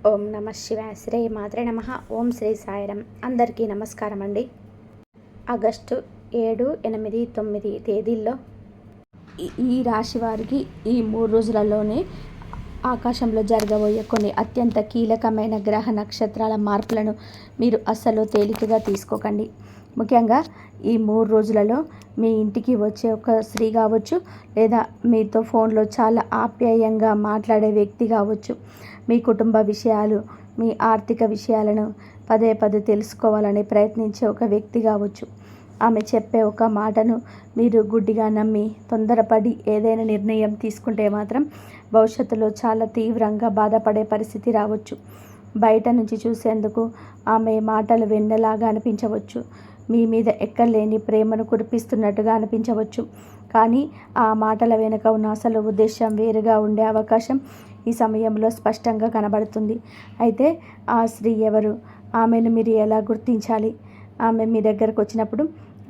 ఓం నమ శివాయ. శ్రీ మాత్రే నమ. ఓం శ్రీ సాయిరం. అందరికీ నమస్కారం అండి. ఆగస్టు 7, 8, 9 తేదీల్లో ఈ రాశి వారికి ఈ 3 రోజులలోనే ఆకాశంలో జరగబోయే కొన్ని అత్యంత కీలకమైన గ్రహ నక్షత్రాల మార్పులను మీరు అస్సలు తేలికగా తీసుకోకండి. ముఖ్యంగా ఈ 3 రోజులలో మీ ఇంటికి వచ్చే ఒక స్త్రీ కావచ్చు, లేదా మీతో ఫోన్లో చాలా ఆప్యాయంగా మాట్లాడే వ్యక్తి కావచ్చు, మీ కుటుంబ విషయాలు, మీ ఆర్థిక విషయాలను పదే పదే తెలుసుకోవాలని ప్రయత్నించే ఒక వ్యక్తి కావచ్చు. ఆమె చెప్పే ఒక మాటను మీరు గుడ్డిగా నమ్మి తొందరపడి ఏదైనా నిర్ణయం తీసుకుంటే మాత్రం భవిష్యత్తులో చాలా తీవ్రంగా బాధపడే పరిస్థితి రావచ్చు. బయట నుంచి చూసేందుకు ఆమె మాటలు వెన్నెలాగా అనిపించవచ్చు. మీ మీద ఎక్కలేని ప్రేమను కురిపిస్తున్నట్టుగా అనిపించవచ్చు. కానీ ఆ మాటల వెనుక ఉన్న అసలు ఉద్దేశం వేరుగా ఉండే అవకాశం ఈ సమయంలో స్పష్టంగా కనబడుతుంది. అయితే ఆ స్త్రీ ఎవరు? ఆమెను మీరు ఎలా గుర్తించాలి? ఆమె మీ దగ్గరకు వచ్చినప్పుడు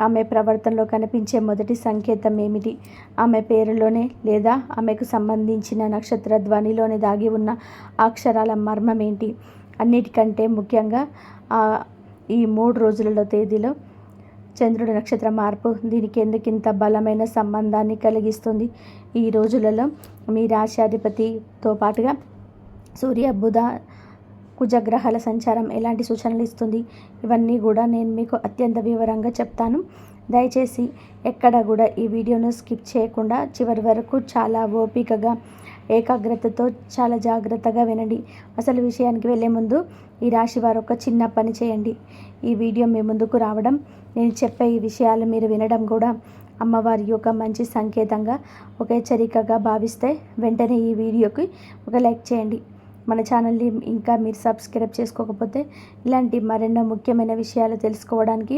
ఆమె ప్రవర్తనలో కనిపించే మొదటి సంకేతం ఏమిటి? ఆమె పేరులోనే లేదా ఆమెకు సంబంధించిన నక్షత్ర ధ్వనిలోనే దాగి ఉన్న అక్షరాల మర్మం ఏంటి? అన్నిటికంటే ముఖ్యంగా ఈ 3 రోజులలో తేదీలో చంద్రుడి నక్షత్ర మార్పు దీనికి ఎందుకింత బలమైన సంబంధాన్ని కలిగిస్తుంది? ఈ రోజులలో మీ రాశ్యాధిపతితో పాటుగా సూర్య, బుధ, కుజగ్రహాల సంచారం ఎలాంటి సూచనలు ఇస్తుంది? ఇవన్నీ కూడా నేను మీకు అత్యంత వివరంగా చెప్తాను. దయచేసి ఎక్కడ కూడా ఈ వీడియోను స్కిప్ చేయకుండా చివరి వరకు చాలా ఓపికగా, ఏకాగ్రతతో చాలా జాగ్రత్తగా వినండి. అసలు విషయానికి వెళ్ళే ముందు ఈ రాశి వారు ఒక చిన్న పని చేయండి. ఈ వీడియో మీ ముందుకు రావడం, నేను చెప్పే ఈ విషయాలు మీరు వినడం కూడా అమ్మవారి యొక్క మంచి సంకేతంగా, ఒక హెచ్చరికగా భావిస్తే వెంటనే ఈ వీడియోకి ఒక లైక్ చేయండి. మన ఛానల్ని ఇంకా మీరు సబ్స్క్రైబ్ చేసుకోకపోతే ఇలాంటి మరెన్నో ముఖ్యమైన విషయాలు తెలుసుకోవడానికి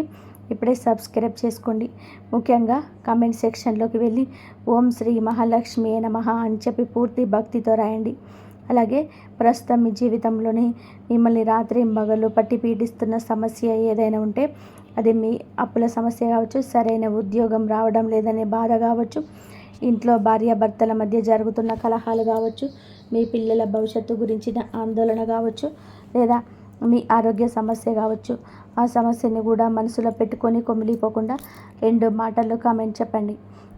ఇప్పుడే సబ్స్క్రైబ్ చేసుకోండి. ముఖ్యంగా కామెంట్ సెక్షన్లోకి వెళ్ళి ఓం శ్రీ మహాలక్ష్మి నమః అని చెప్పి పూర్తి భక్తితో రాయండి. అలాగే ప్రస్తుతం మీ జీవితంలోని మిమ్మల్ని రాత్రి మగళ్ళు పట్టి పీడిస్తున్న సమస్య ఏదైనా ఉంటే, అది మీ అప్పుల సమస్య కావచ్చు, సరైన ఉద్యోగం రావడం లేదనే బాధ కావచ్చు, ఇంట్లో భార్యాభర్తల మధ్య జరుగుతున్న కలహాలు కావచ్చు, మీ పిల్లల భవిష్యత్తు గురించిన ఆందోళన కావచ్చు, లేదా మీ ఆరోగ్య సమస్య కావచ్చు. ఆ సమస్యని కూడా మనసులో పెట్టుకొని కుమిలిపోకుండా 2 మాటల్లో కామెంట్ చెప్పండి.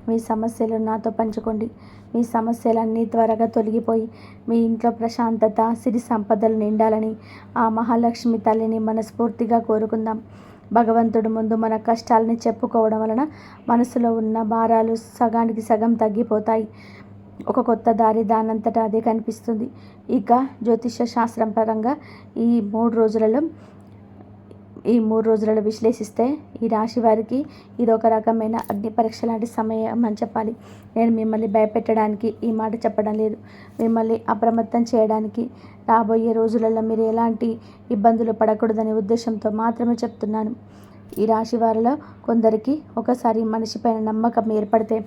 మీ సమస్యలు నాతో పంచుకోండి. మీ సమస్యలన్నీ త్వరగా తొలగిపోయి మీ ఇంట్లో ప్రశాంతత, సిరి సంపదలు నిండాలని ఆ మహాలక్ష్మి తల్లిని మనస్ఫూర్తిగా కోరుకుందాం. భగవంతుడి ముందు మన కష్టాలని చెప్పుకోవడం వలన మనసులో ఉన్న భారాలు సగానికి సగం తగ్గిపోతాయి. ఒక కొత్త దారి దానంతటా అదే కనిపిస్తుంది. ఇక జ్యోతిష శాస్త్రం పరంగా ఈ 3 రోజులలో విశ్లేషిస్తే ఈ రాశి వారికి ఇది ఒక రకమైన అగ్ని పరీక్ష లాంటి సమయం అని చెప్పాలి. నేను మిమ్మల్ని భయపెట్టడానికి ఈ మాట చెప్పడం లేదు. మిమ్మల్ని అప్రమత్తం చేయడానికి, రాబోయే రోజులలో మీరు ఎలాంటి ఇబ్బందులు పడకూడదనే ఉద్దేశంతో మాత్రమే చెప్తున్నాను. ఈ రాశి వారిలో కొందరికి ఒకసారి మనిషిపైన నమ్మకం ఏర్పడితే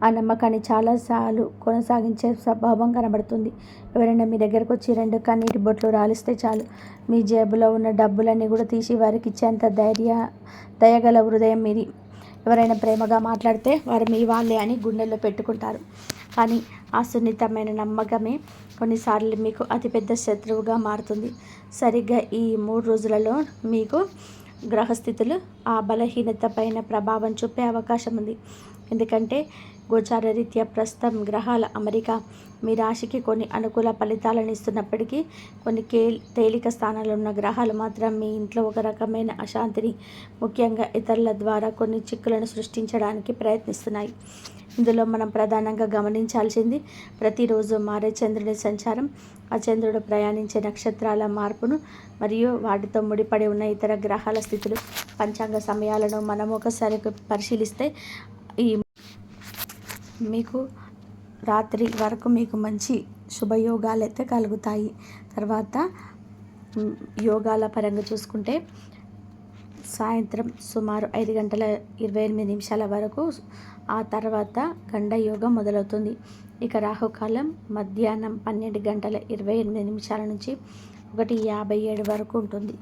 ఆ నమ్మకాన్ని చాలాసార్లు కొనసాగించే స్వభావం కనబడుతుంది. ఎవరైనా మీ దగ్గరకు వచ్చి 2 కన్నీటి బొట్లు రాలిస్తే చాలు, మీ జేబులో ఉన్న డబ్బులన్నీ కూడా తీసి వారికి ఇచ్చేంత దయగల హృదయం మీది. ఎవరైనా ప్రేమగా మాట్లాడితే వారు మీ వాళ్ళే అని గుండెల్లో పెట్టుకుంటారు. కానీ ఆ సున్నితమైన నమ్మకమే కొన్నిసార్లు మీకు అతిపెద్ద శత్రువుగా మారుతుంది. సరిగ్గా ఈ 3 రోజులలో మీకు గ్రహస్థితులు ఆ బలహీనత పైన ప్రభావం చూపే అవకాశం ఉంది. ఎందుకంటే గోచార రీత్యా ప్రస్తుతం గ్రహాల అమరిక మీ రాశికి కొన్ని అనుకూల ఫలితాలను ఇస్తున్నప్పటికీ, కొన్ని తేలిక స్థానాల్లో ఉన్న గ్రహాలు మాత్రం మీ ఇంట్లో ఒక రకమైన అశాంతిని, ముఖ్యంగా ఇతరుల ద్వారా కొన్ని చిక్కులను సృష్టించడానికి ప్రయత్నిస్తున్నాయి. ఇందులో మనం ప్రధానంగా గమనించాల్సింది ప్రతిరోజు మారే చంద్రుడి సంచారం, ఆ చంద్రుడు ప్రయాణించే నక్షత్రాల మార్పును, మరియు వాటితో ముడిపడి ఉన్న ఇతర గ్రహాల స్థితులు. పంచాంగ సమయాలను మనం ఒకసారి పరిశీలిస్తే మీకు రాత్రి వరకు మీకు మంచి శుభయోగాలు అయితే కలుగుతాయి. తర్వాత యోగాల పరంగా చూసుకుంటే సాయంత్రం సుమారు 5:28 వరకు, ఆ తర్వాత గండ యోగం మొదలవుతుంది. ఇక రాహుకాలం మధ్యాహ్నం 12:28 నుంచి 1:57 వరకు ఉంటుంది.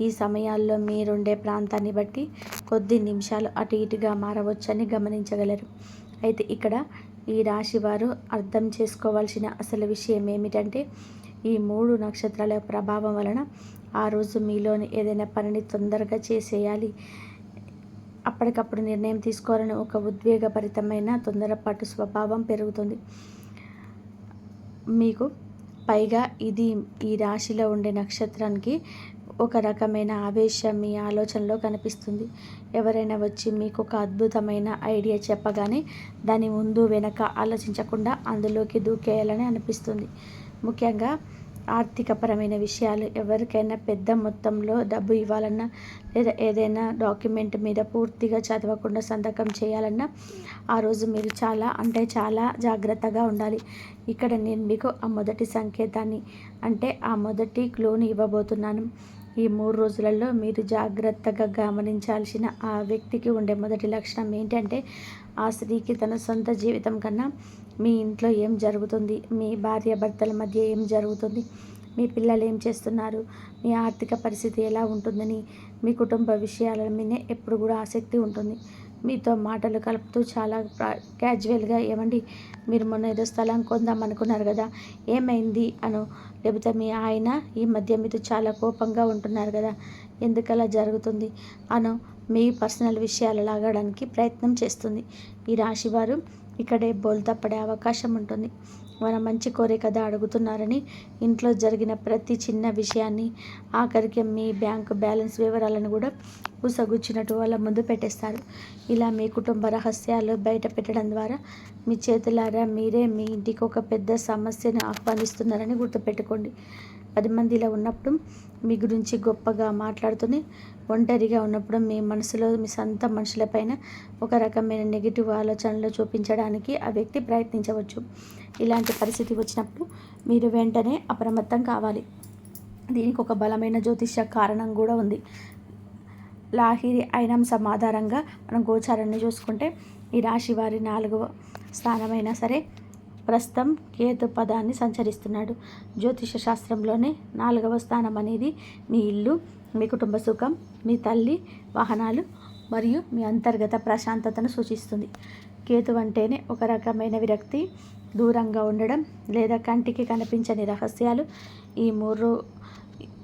ఈ సమయాల్లో మీరుండే ప్రాంతాన్ని బట్టి కొద్ది నిమిషాలు అటు ఇటుగా మారవచ్చని గమనించగలరు. అయితే ఇక్కడ ఈ రాశి వారు అర్థం చేసుకోవాల్సిన అసలు విషయం ఏమిటంటే, ఈ 3 నక్షత్రాల ప్రభావం వలన ఆ రోజు మీలోని ఏదైనా పనిని తొందరగా చేసేయాలి, అప్పటికప్పుడు నిర్ణయం తీసుకోవాలని ఒక ఉద్వేగభరితమైన తొందరపాటు స్వభావం పెరుగుతుంది మీకు. పైగా ఇది ఈ రాశిలో ఉండే నక్షత్రానికి ఒక రకమైన ఆవేశం మీ ఆలోచనలో కనిపిస్తుంది. ఎవరైనా వచ్చి మీకు ఒక అద్భుతమైన ఐడియా చెప్పగానే దాని ముందు వెనక ఆలోచించకుండా అందులోకి దూకేయాలని అనిపిస్తుంది. ముఖ్యంగా ఆర్థికపరమైన విషయాలు, ఎవరికైనా పెద్ద మొత్తంలో డబ్బు ఇవ్వాలన్నా లేదా ఏదైనా డాక్యుమెంట్ మీద పూర్తిగా చదవకుండా సంతకం చేయాలన్నా ఆ రోజు మీరు చాలా జాగ్రత్తగా ఉండాలి. ఇక్కడ నేను మీకు ఆ మొదటి సంకేతాన్ని ఆ మొదటి క్లూని ఇవ్వబోతున్నాను. ఈ 3 రోజులలో మీరు జాగ్రత్తగా గమనించాల్సిన ఆ వ్యక్తికి ఉండే మొదటి లక్షణం ఏంటంటే, ఆ స్త్రీకి తన సొంత జీవితం కన్నా మీ ఇంట్లో ఏం జరుగుతుంది, మీ భార్యాభర్తల మధ్య ఏం జరుగుతుంది, మీ పిల్లలు ఏం చేస్తున్నారు, మీ ఆర్థిక పరిస్థితి ఎలా ఉంటుందని, మీ కుటుంబ విషయాల మీదే ఎప్పుడు కూడా ఆసక్తి ఉంటుంది. మీతో మాటలు కలుపుతూ చాలా క్యాజువల్గా, ఏమండి మీరు మొన్న ఏదో స్థలం కొందాం అనుకున్నారు కదా, ఏమైంది అను, లేకపోతే మీ ఆయన ఈ మధ్య మీతో చాలా కోపంగా ఉంటున్నారు కదా, ఎందుకలా జరుగుతుంది అను మీ పర్సనల్ విషయాలు లాగడానికి ప్రయత్నం చేస్తుంది. ఈ రాశివారు ఇక్కడే బోల్తా పడే అవకాశం ఉంటుంది. మన మంచి కోరే కదా అడుగుతున్నారని ఇంట్లో జరిగిన ప్రతి చిన్న విషయాన్ని, ఆఖరికి మీ బ్యాంకు బ్యాలెన్స్ వివరాలను కూడా పూసగుచ్చినట్టు వాళ్ళ ముందు పెట్టేస్తారు. ఇలా మీ కుటుంబ రహస్యాలు బయట పెట్టడం ద్వారా మీ చేతులారా మీరే మీ ఇంటికి ఒక పెద్ద సమస్యను ఆహ్వానిస్తున్నారని గుర్తుపెట్టుకోండి. 10 మందిలో ఉన్నప్పుడు మీ గురించి గొప్పగా మాట్లాడుతూనే, ఒంటరిగా ఉన్నప్పుడు మీ మనసులో మీ సొంత మనుషులపైన ఒక రకమైన నెగిటివ్ ఆలోచనలు చూపించడానికి ఆ వ్యక్తి ప్రయత్నించవచ్చు. ఇలాంటి పరిస్థితి వచ్చినప్పుడు మీరు వెంటనే అప్రమత్తం కావాలి. దీనికి ఒక బలమైన జ్యోతిష్య కారణం కూడా ఉంది. లాహిరి ఐనాంశం ఆధారంగా మనం గోచారాన్ని చూసుకుంటే ఈ రాశి వారి 4వ స్థానమైనా సరే ప్రస్తుతం కేతు పదాన్ని సంచరిస్తున్నాడు. జ్యోతిష శాస్త్రంలోనే 4వ స్థానం అనేది మీ ఇల్లు, మీ కుటుంబ సుఖం, మీ తల్లి, వాహనాలు మరియు మీ అంతర్గత ప్రశాంతతను సూచిస్తుంది. కేతు అంటేనే ఒక రకమైన విరక్తి, దూరంగా ఉండడం లేదా కంటికి కనిపించని రహస్యాలు. ఈ 3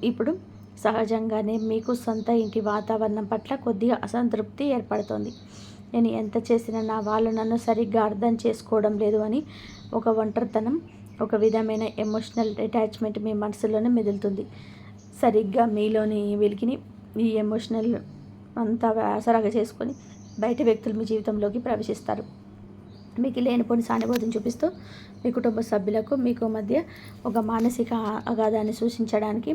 ఇప్పుడు సహజంగానే మీకు సొంత ఇంటి వాతావరణం పట్ల కొద్దిగా అసంతృప్తి ఏర్పడుతుంది. నేను ఎంత చేసినా నా వాళ్ళు నన్ను సరిగ్గా అర్థం చేసుకోవడం లేదు అని ఒక ఒంటరితనం, ఒక విధమైన ఎమోషనల్ అటాచ్మెంట్ మీ మనసులోనే మెదులుతుంది. సరిగ్గా మీలోని వెలికిని ఈ ఎమోషనల్ అంతా ఆసరాగా చేసుకొని బయట వ్యక్తులు మీ జీవితంలోకి ప్రవేశిస్తారు. మీకు లేనిపోని సానుభూతిని చూపిస్తూ మీ కుటుంబ సభ్యులకు మీకు మధ్య ఒక మానసిక అగాధాన్ని సూచించడానికి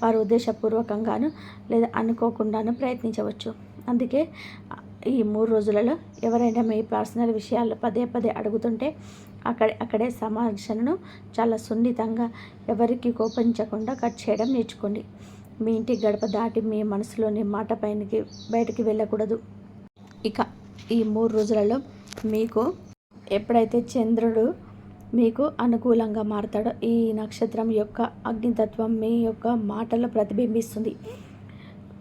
వారు ఉద్దేశపూర్వకంగాను లేదా అనుకోకుండాను ప్రయత్నించవచ్చు. అందుకే ఈ 3 రోజులలో ఎవరైనా మీ పర్సనల్ విషయాలు పదే అడుగుతుంటే అక్కడే సంభాషణను చాలా సున్నితంగా, ఎవరికి కోపించకుండా కట్ చేయడం నేర్చుకోండి. మీ ఇంటి గడప దాటి మీ మనసులోని మాట బయటికి వెళ్ళకూడదు. ఇక ఈ 3 రోజులలో మీకు ఎప్పుడైతే చంద్రుడు మీకు అనుకూలంగా మారతాడో ఈ నక్షత్రం యొక్క అగ్నితత్వం మీ యొక్క మాటలో ప్రతిబింబిస్తుంది.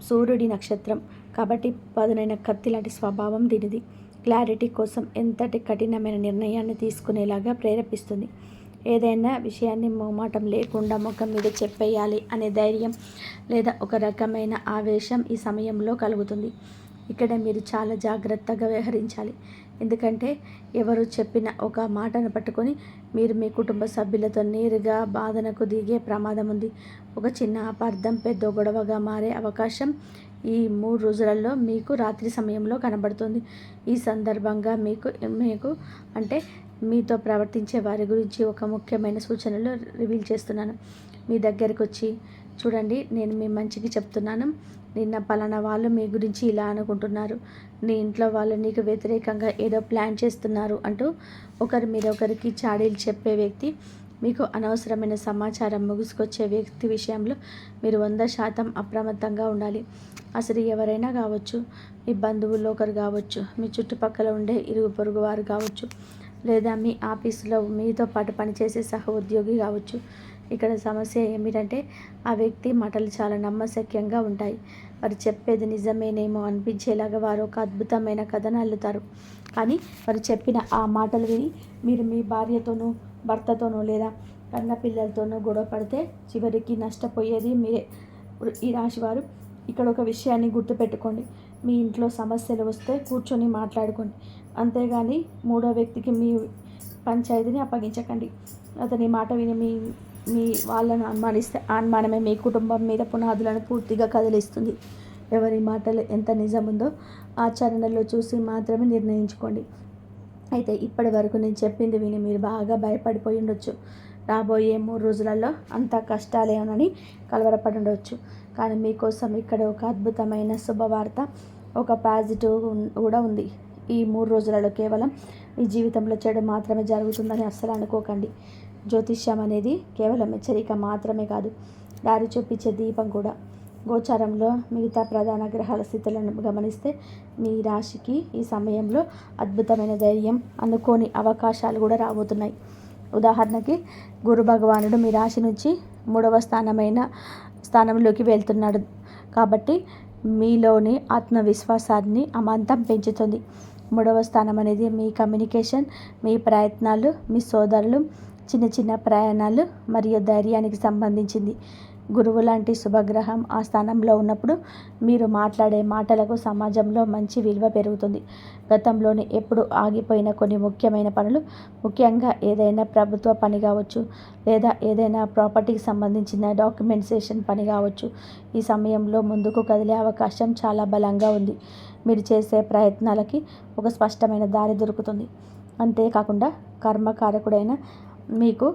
సూర్యుడి నక్షత్రం కాబట్టి పదునైన కత్తి లాంటి స్వభావం దీనిది. క్లారిటీ కోసం ఎంతటి కఠినమైన నిర్ణయాన్ని తీసుకునేలాగా ప్రేరేపిస్తుంది. ఏదైనా విషయాన్ని మొహమాటం లేకుండా ముఖం మీద చెప్పేయాలి అనే ధైర్యం లేదా ఒక రకమైన ఆవేశం ఈ సమయంలో కలుగుతుంది. ఇక్కడ మీరు చాలా జాగ్రత్తగా వ్యవహరించాలి. ఎందుకంటే ఎవరు చెప్పిన ఒక మాటను పట్టుకొని మీరు మీ కుటుంబ సభ్యులతో నేరుగా బాధనకు దిగే ప్రమాదం ఉంది. ఒక చిన్న అపార్థం పెద్ద గొడవగా మారే అవకాశం ఈ 3 రోజులలో మీకు రాత్రి సమయంలో కనబడుతుంది. ఈ సందర్భంగా మీకు అంటే మీతో ప్రవర్తించే వారి గురించి ఒక ముఖ్యమైన సూచనలు రివీల్ చేస్తున్నాను. మీ దగ్గరికి వచ్చి, చూడండి నేను మీ మంచికి చెప్తున్నాను, నిన్న పలానా వాళ్ళు మీ గురించి ఇలా అనుకుంటున్నారు, నీ ఇంట్లో వాళ్ళు నీకు వ్యతిరేకంగా ఏదో ప్లాన్ చేస్తున్నారు అంటూ ఒకరి మీద ఒకరికి చాడీలు చెప్పే వ్యక్తి, మీకు అనవసరమైన సమాచారం ముగుసుకొచ్చే వ్యక్తి విషయంలో మీరు 100% అప్రమత్తంగా ఉండాలి. అసలు ఎవరైనా కావచ్చు, మీ బంధువుల్లో ఒకరు కావచ్చు, మీ చుట్టుపక్కల ఉండే ఇరుగు పొరుగు వారు కావచ్చు, లేదా మీ ఆఫీసులో మీతో పాటు పనిచేసే సహ ఉద్యోగి కావచ్చు. ఇక్కడ సమస్య ఏమిటంటే ఆ వ్యక్తి మాటలు చాలా నమ్మశక్యంగా ఉంటాయి. వారు చెప్పేది నిజమేనేమో అనిపించేలాగా వారు ఒక అద్భుతమైన కథను అల్లుతారు. కానీ వారు చెప్పిన ఆ మాటలు విని మీరు మీ భార్యతోనూ భర్తతోనూ లేదా కన్న పిల్లలతోనూ గొడవ పడితే చివరికి నష్టపోయేది మీరే. ఈ రాశివారు ఇక్కడ ఒక విషయాన్ని గుర్తుపెట్టుకోండి. మీ ఇంట్లో సమస్యలు వస్తే కూర్చొని మాట్లాడుకోండి, అంతేగాని మూడో వ్యక్తికి మీ పంచాయతీని అప్పగించకండి. అతని మాట విని మీ వాళ్ళను అనుమానిస్తే అనుమానమే మీ కుటుంబం మీద పునాదులను పూర్తిగా కదిలిస్తుంది. ఎవరి మాటలు ఎంత నిజముందో ఆచరణలో చూసి మాత్రమే నిర్ణయించుకోండి. అయితే ఇప్పటి వరకు నేను చెప్పింది విని మీరు బాగా భయపడిపోయి ఉండొచ్చు. రాబోయే 3 రోజులలో అంత కష్టాలేనని కలవరపడి ఉండవచ్చు. కానీ మీకోసం ఇక్కడ ఒక అద్భుతమైన శుభవార్త, ఒక పాజిటివ్ కూడా ఉంది. ఈ 3 రోజులలో కేవలం మీ జీవితంలో చెడు మాత్రమే జరుగుతుందని అస్సలు అనుకోకండి. జ్యోతిష్యం అనేది కేవలం హెచ్చరిక మాత్రమే కాదు, దారి చూపించే దీపం కూడా. గోచారంలో మిగతా ప్రధాన గ్రహాల స్థితులను గమనిస్తే మీ రాశికి ఈ సమయంలో అద్భుతమైన ధైర్యం, అనుకోని అవకాశాలు కూడా రాబోతున్నాయి. ఉదాహరణకి గురు భగవానుడు మీ రాశి నుంచి 3వ స్థానంలోకి వెళ్తున్నాడు కాబట్టి మీలోని ఆత్మవిశ్వాసాన్ని అమాంతం పెంచుతుంది. 3వ స్థానం అనేది మీ కమ్యూనికేషన్, మీ ప్రయత్నాలు, మీ సోదరులు, చిన్న చిన్న ప్రయాణాలు మరియు ధైర్యానికి సంబంధించింది. గురువు లాంటి శుభగ్రహం ఆ స్థానంలో ఉన్నప్పుడు మీరు మాట్లాడే మాటలకు సమాజంలో మంచి విలువ పెరుగుతుంది. గతంలోనే ఎప్పుడు ఆగిపోయిన కొన్ని ముఖ్యమైన పనులు, ముఖ్యంగా ఏదైనా ప్రభుత్వ పని కావచ్చు, లేదా ఏదైనా ప్రాపర్టీకి సంబంధించిన డాక్యుమెంటేషన్ పని కావచ్చు, ఈ సమయంలో ముందుకు కదిలే అవకాశం చాలా బలంగా ఉంది. మీరు చేసే ప్రయత్నాలకి ఒక స్పష్టమైన దారి దొరుకుతుంది. అంతేకాకుండా కర్మకారకుడైన మీకు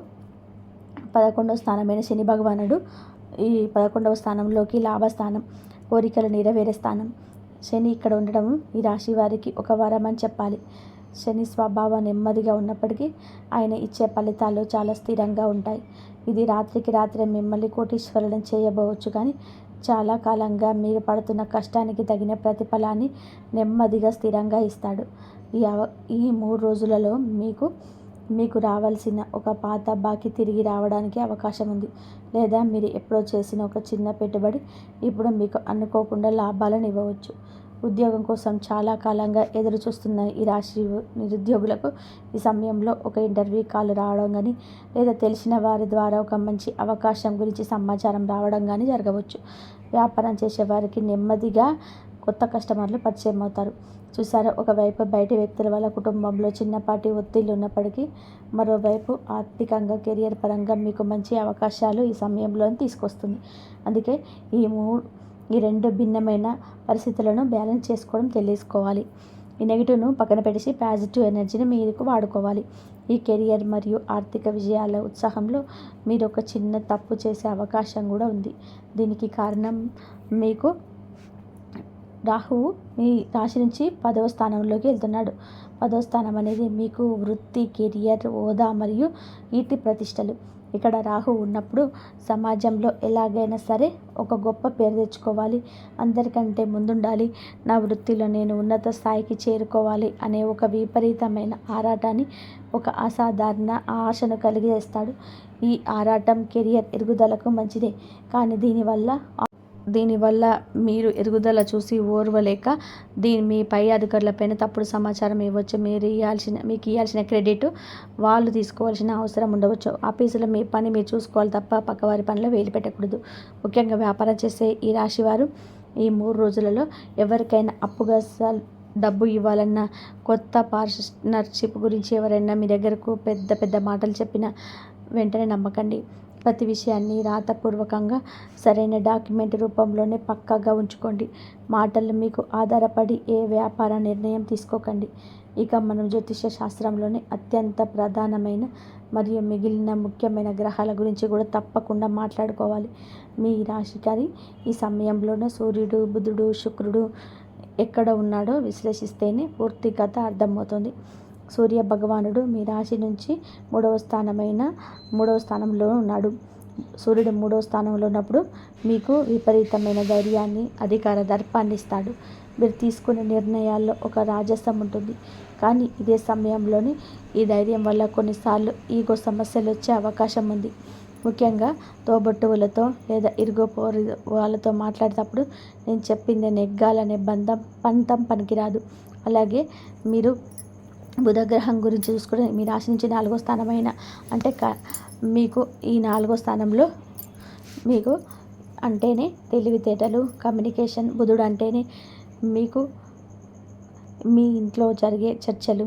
11వ స్థానమైన శని భగవానుడు ఈ 11వ స్థానంలోకి లాభస్థానం, కోరికలు నెరవేరే స్థానం. శని ఇక్కడ ఉండడం ఈ రాశి వారికి ఒక వరం అని చెప్పాలి. శని స్వభావం నెమ్మదిగా ఉన్నప్పటికీ ఆయన ఇచ్చే ఫలితాలు చాలా స్థిరంగా ఉంటాయి. ఇది రాత్రికి రాత్రే మిమ్మల్ని కోటీశ్వరులను చేయబోవచ్చు, కానీ చాలా కాలంగా మీరు పడుతున్న కష్టానికి తగిన ప్రతిఫలాన్ని నెమ్మదిగా స్థిరంగా ఇస్తాడు. ఈ 3 రోజులలో మీకు రావాల్సిన ఒక పాత బాకీ తిరిగి రావడానికి అవకాశం ఉంది. లేదా మీరు ఎప్పుడో చేసిన ఒక చిన్న పెట్టుబడి ఇప్పుడు మీకు అనుకోకుండా లాభాలను ఇవ్వవచ్చు. ఉద్యోగం కోసం చాలా కాలంగా ఎదురు చూస్తున్న ఈ రాశి నిరుద్యోగులకు ఈ సమయంలో ఒక ఇంటర్వ్యూ కాల్ రావడం కానీ, లేదా తెలిసిన వారి ద్వారా ఒక మంచి అవకాశం గురించి సమాచారం రావడం కానీ జరగవచ్చు. వ్యాపారం చేసే వారికి నెమ్మదిగా కొత్త కస్టమర్లు పరిచయం అవుతారు. చూసారా, ఒకవైపు బయటి వ్యక్తుల వల్ల కుటుంబంలో చిన్నపాటి ఒత్తిళ్లు ఉన్నప్పటికీ, మరోవైపు ఆర్థికంగా, కెరియర్ పరంగా మీకు మంచి అవకాశాలు ఈ సమయంలో తీసుకొస్తుంది. అందుకే ఈ 2 భిన్నమైన పరిస్థితులను బ్యాలెన్స్ చేసుకోవడం తెలుసుకోవాలి. ఈ నెగిటివ్ను పక్కన పెట్టేసి పాజిటివ్ ఎనర్జీని మీకు వాడుకోవాలి. ఈ కెరియర్ మరియు ఆర్థిక విజయాల ఉత్సాహంలో మీరు ఒక చిన్న తప్పు చేసే అవకాశం కూడా ఉంది. దీనికి కారణం మీకు రాహువు మీ రాశి నుంచి 10వ స్థానంలోకి వెళ్తున్నాడు. 10వ స్థానం అనేది మీకు వృత్తి, కెరియర్, హోదా మరియు కీర్తి ప్రతిష్టలు. ఇక్కడ రాహు ఉన్నప్పుడు సమాజంలో ఎలాగైనా సరే ఒక గొప్ప పేరు తెచ్చుకోవాలి, అందరికంటే ముందుండాలి, నా వృత్తిలో నేను ఉన్నత స్థాయికి చేరుకోవాలి అనే ఒక విపరీతమైన ఆరాటాన్ని, ఒక అసాధారణ ఆశను కలిగజేస్తాడు. ఈ ఆరాటం కెరియర్ ఎదుగుదలకు మంచిదే, కానీ దీనివల్ల మీరు ఎదుగుదల చూసి ఓర్వలేక మీ పై అధికారులపైన తప్పుడు సమాచారం ఇవ్వచ్చు. మీకు ఇవ్వాల్సిన క్రెడిట్ వాళ్ళు తీసుకోవాల్సిన అవసరం ఉండవచ్చు. ఆఫీసులో మీ పని మీరు చూసుకోవాలి తప్ప పక్కవారి పనిలో వేలు పెట్టకూడదు. ముఖ్యంగా వ్యాపారం చేసే ఈ రాశివారు ఈ 3 రోజులలో ఎవరికైనా అప్పుగా డబ్బు ఇవ్వాలన్నా, కొత్త పార్ట్నర్షిప్ గురించి ఎవరైనా మీ దగ్గరకు పెద్ద పెద్ద మాటలు చెప్పినా వెంటనే నమ్మకండి. ప్రతి విషయాన్ని రాతపూర్వకంగా సరైన డాక్యుమెంట్ రూపంలోనే పక్కాగా ఉంచుకోండి. మాటలు మీకు ఆధారపడి ఏ వ్యాపార నిర్ణయం తీసుకోకండి. ఇక మనం జ్యోతిష శాస్త్రంలోని అత్యంత ప్రధానమైన మరియు మిగిలిన ముఖ్యమైన గ్రహాల గురించి కూడా తప్పకుండా మాట్లాడుకోవాలి. మీ రాశికారి ఈ సమయంలోనే సూర్యుడు, బుధుడు, శుక్రుడు ఎక్కడ ఉన్నాడో విశ్లేషిస్తేనే పూర్తి కథ అర్థమవుతుంది. సూర్య భగవానుడు మీ రాశి నుంచి 3వ స్థానంలో ఉన్నాడు. సూర్యుడు 3వ స్థానంలో ఉన్నప్పుడు మీకు విపరీతమైన ధైర్యాన్ని, అధికార దర్పాన్ని ఇస్తాడు. మీరు తీసుకునే నిర్ణయాల్లో ఒక రాజసం ఉంటుంది. కానీ ఇదే సమయంలోని ఈ ధైర్యం వల్ల కొన్నిసార్లు ఈగో సమస్యలు వచ్చే అవకాశం ఉంది. ముఖ్యంగా తోబుట్టువులతో లేదా ఇరుగు వాళ్ళతో మాట్లాడేటప్పుడు నేను చెప్పింది నెగ్గాలనే పంతం పనికిరాదు. అలాగే మీరు బుధగ్రహం గురించి చూసుకుంటే మీ రాశి నుంచి 4వ స్థానమైన అంటే మీకు ఈ 4వ స్థానంలో మీకు అంటేనే తెలివితేటలు, కమ్యూనికేషన్. బుధుడు అంటేనే మీకు మీ ఇంట్లో జరిగే చర్చలు,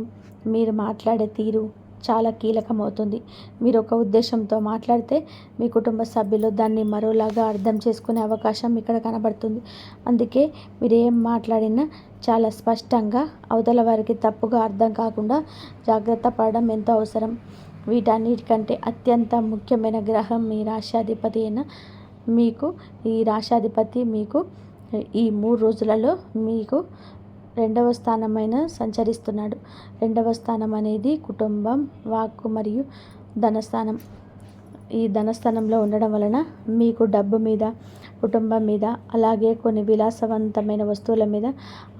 మీరు మాట్లాడే తీరు చాలా కీలకమవుతుంది. మీరు ఒక ఉద్దేశంతో మాట్లాడితే మీ కుటుంబ సభ్యులు దాన్ని మరోలాగా అర్థం చేసుకునే అవకాశం ఇక్కడ కనబడుతుంది. అందుకే మీరు ఏం మాట్లాడినా చాలా స్పష్టంగా అవతల వారికి తప్పుగా అర్థం కాకుండా జాగ్రత్త పడడం ఎంతో అవసరం. వీటన్నిటికంటే అత్యంత ముఖ్యమైన గ్రహం మీ రాశ్యాధిపతి అయిన ఈ రాశ్యాధిపతి మీకు ఈ 3 రోజులలో మీకు 2వ స్థానమైన సంచరిస్తున్నాడు. 2వ స్థానం అనేది కుటుంబం, వాక్కు మరియు ధనస్థానం. ఈ ధనస్థానంలో ఉండడం వలన మీకు డబ్బు మీద, కుటుంబం మీద, అలాగే కొన్ని విలాసవంతమైన వస్తువుల మీద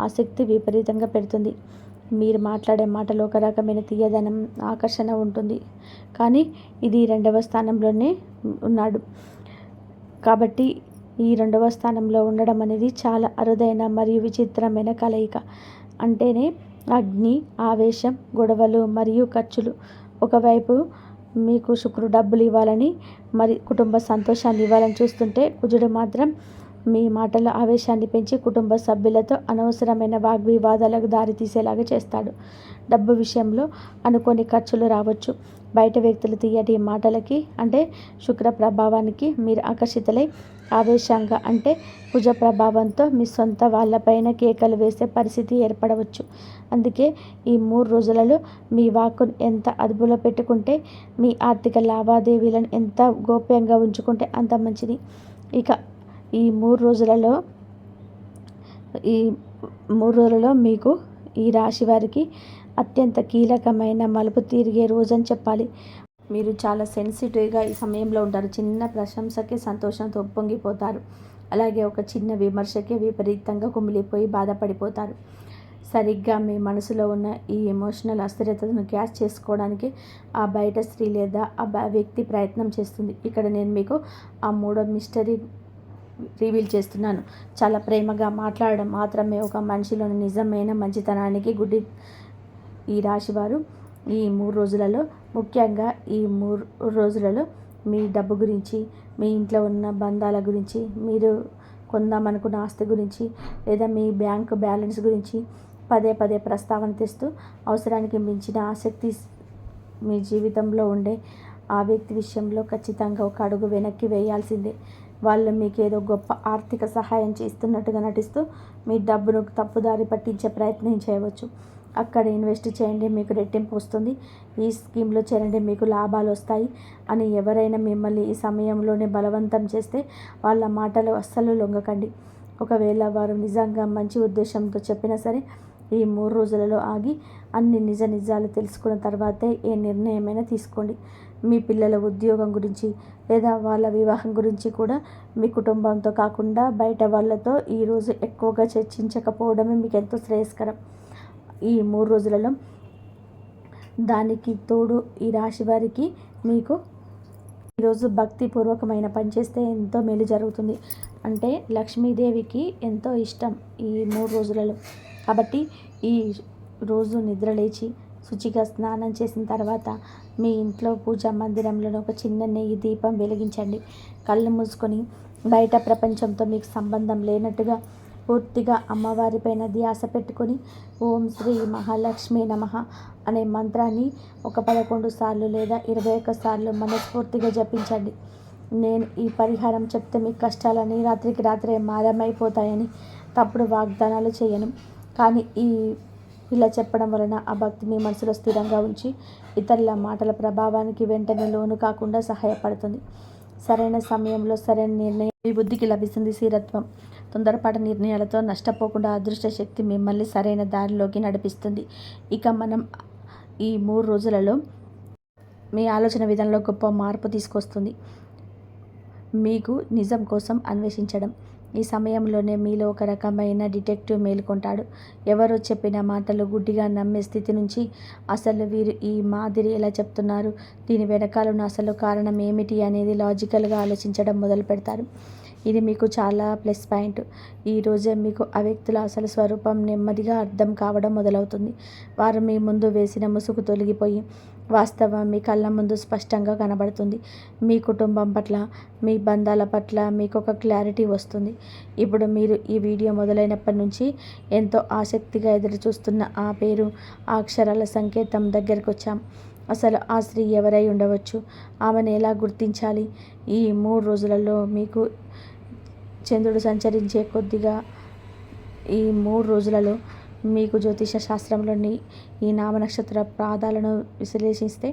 ఆసక్తి విపరీతంగా పెడుతుంది. మీరు మాట్లాడే మాటలో ఒక రకమైన తీయదనం, ఆకర్షణ ఉంటుంది. కానీ ఇది 2వ స్థానంలోనే ఉన్నాడు కాబట్టి ఈ 2వ స్థానంలో ఉండడం అనేది చాలా అరుదైన మరియు విచిత్రమైన కలయిక. అంటేనే అగ్ని, ఆవేశం, గొడవలు మరియు ఖర్చులు. ఒకవైపు మీకు శుక్రుడు డబ్బులు ఇవ్వాలని, మరి కుటుంబ సంతోషాన్ని ఇవ్వాలని చూస్తుంటే, కుజుడు మాత్రం మీ మాటల ఆవేశాన్ని పెంచి కుటుంబ సభ్యులతో అనవసరమైన వాగ్వివాదాలకు దారితీసేలాగా చేస్తాడు. డబ్బు విషయంలో అనుకోని ఖర్చులు రావచ్చు. బయట వ్యక్తులు తీయటి మాటలకి అంటే శుక్ర ప్రభావానికి మీరు ఆకర్షితులై ఆవేశంగా అంటే కుజ ప్రభావంతో మీ సొంత వాళ్ళపైన కేకలు వేసే పరిస్థితి ఏర్పడవచ్చు. అందుకే ఈ 3 రోజులలో మీ వాక్కును ఎంత అదుపులో పెట్టుకుంటే, మీ ఆర్థిక లావాదేవీలను ఎంత గోప్యంగా ఉంచుకుంటే అంత మంచిది. ఇక ఈ 3 రోజులలో మీకు ఈ రాశి వారికి అత్యంత కీలకమైన మలుపు తిరిగే రోజని చెప్పాలి. మీరు చాలా సెన్సిటివ్గా ఈ సమయంలో ఉంటారు. చిన్న ప్రశంసకే సంతోషంతో ఉప్పొంగిపోతారు. అలాగే ఒక చిన్న విమర్శకే విపరీతంగా కుమిలిపోయి బాధపడిపోతారు. సరిగ్గా మీ మనసులో ఉన్న ఈ ఎమోషనల్ అస్థిరతను క్యాచ్ చేసుకోవడానికి ఆ బయట స్త్రీ లేదా ఆ వ్యక్తి ప్రయత్నం చేస్తుంది. ఇక్కడ నేను మీకు ఆ 3వ మిస్టరీ రివీల్ చేస్తున్నాను. చాలా ప్రేమగా మాట్లాడడం మాత్రమే ఒక మనిషిలోని నిజమైన మంచితనానికి గుడ్డి. ఈ రాశివారు ఈ 3 రోజులలో, ముఖ్యంగా ఈ 3 రోజులలో మీ డబ్బు గురించి, మీ ఇంట్లో ఉన్న బంధాల గురించి, మీరు కొందామనుకున్న ఆస్తి గురించి లేదా మీ బ్యాంకు బ్యాలెన్స్ గురించి పదే పదే ప్రస్తావన తెస్తూ అవసరానికి మించిన ఆసక్తి మీ జీవితంలో ఉండే ఆ వ్యక్తి విషయంలో ఖచ్చితంగా ఒక అడుగు వెనక్కి వేయాల్సిందే. వాళ్ళు మీకేదో గొప్ప ఆర్థిక సహాయం చేస్తున్నట్టుగా నటిస్తూ మీ డబ్బును తప్పుదారి పట్టించే ప్రయత్నం చేయవచ్చు. అక్కడ ఇన్వెస్ట్ చేయండి, మీకు రెట్టింపు వస్తుంది, ఈ స్కీమ్లో చేరండి, మీకు లాభాలు వస్తాయి అని ఎవరైనా మిమ్మల్ని ఈ సమయంలోనే బలవంతం చేస్తే వాళ్ళ మాటలు అస్సలు లొంగకండి. ఒకవేళ వారు నిజంగా మంచి ఉద్దేశంతో చెప్పినా సరే, ఈ 3 రోజులలో ఆగి అన్ని నిజాలు తెలుసుకున్న తర్వాతే ఏ నిర్ణయమైనా తీసుకోండి. మీ పిల్లల ఉద్యోగం గురించి లేదా వాళ్ళ వివాహం గురించి కూడా మీ కుటుంబంతో కాకుండా బయట వాళ్ళతో ఈరోజు ఎక్కువగా చర్చించకపోవడమే మీకు ఎంతో శ్రేయస్కరం. ఈ 3 రోజులలో దానికి తోడు ఈ రాశి వారికి మీకు ఈరోజు భక్తిపూర్వకమైన పని చేస్తే ఎంతో మేలు జరుగుతుంది. అంటే లక్ష్మీదేవికి ఎంతో ఇష్టం ఈ 3 రోజులలో. కాబట్టి ఈ రోజు నిద్రలేచి శుచిగా స్నానం చేసిన తర్వాత మీ ఇంట్లో పూజా మందిరంలో ఒక చిన్న నెయ్యి దీపం వెలిగించండి. కళ్ళు మూసుకొని బయట ప్రపంచంతో మీకు సంబంధం లేనట్టుగా పూర్తిగా అమ్మవారిపైన ధ్యాస పెట్టుకొని ఓం శ్రీ మహాలక్ష్మి నమః అనే మంత్రాన్ని ఒక 11 సార్లు లేదా 21 సార్లు మనస్ఫూర్తిగా జపించండి. నేను ఈ పరిహారం చెప్తే మీ కష్టాలని రాత్రికి రాత్రే మాయమైపోతాయని తప్పుడు వాగ్దానాలు చేయను. కానీ ఇలా చెప్పడం వలన ఆ భక్తి మీ మనసులో స్థిరంగా ఉంచి ఇతరుల మాటల ప్రభావానికి వెంటనే లోను కాకుండా సహాయపడుతుంది. సరైన సమయంలో సరైన నిర్ణయం మీ బుద్ధికి లభిస్తుంది. స్థిరత్వం. తొందరపాటు నిర్ణయాలతో నష్టపోకుండా అదృష్ట శక్తి మిమ్మల్ని సరైన దారిలోకి నడిపిస్తుంది. ఇక మనం ఈ 3 రోజులలో మీ ఆలోచన విధానంలో గొప్ప మార్పు తీసుకొస్తుంది. మీకు నిజం కోసం అన్వేషించడం. ఈ సమయంలోనే మీలో ఒక రకమైన డిటెక్టివ్ మేలుకొంటాడు. ఎవరో చెప్పిన మాటలు గుడ్డిగా నమ్మే స్థితి నుంచి అసలు వీరు ఈ మాదిరి ఎలా చెప్తున్నారు, దీని వెనకాలన్న అసలు కారణం ఏమిటి అనేది లాజికల్గా ఆలోచించడం మొదలు పెడతారు. ఇది మీకు చాలా ప్లస్ పాయింట్. ఈరోజే మీకు ఆ వ్యక్తుల అసలు స్వరూపం నెమ్మదిగా అర్థం కావడం మొదలవుతుంది. వారు మీ ముందు వేసిన ముసుగు తొలగిపోయి వాస్తవం మీ కళ్ళ ముందు స్పష్టంగా కనబడుతుంది. మీ కుటుంబం పట్ల, మీ బంధాల పట్ల మీకు ఒక క్లారిటీ వస్తుంది. ఇప్పుడు మీరు ఈ వీడియో మొదలైనప్పటి నుంచి ఎంతో ఆసక్తిగా ఎదురు చూస్తున్న ఆ పేరు, ఆ అక్షరాల సంకేతం దగ్గరకు వచ్చాం. అసలు ఆ స్త్రీ ఎవరై ఉండవచ్చు? ఆమెను ఎలా గుర్తించాలి? ఈ 3 రోజులలో మీకు చంద్రుడు సంచరించే కొద్దిగా ఈ 3 రోజులలో మీకు జ్యోతిష శాస్త్రంలోని ఈ నామ నక్షత్ర పాదాలను విశ్లేషిస్తే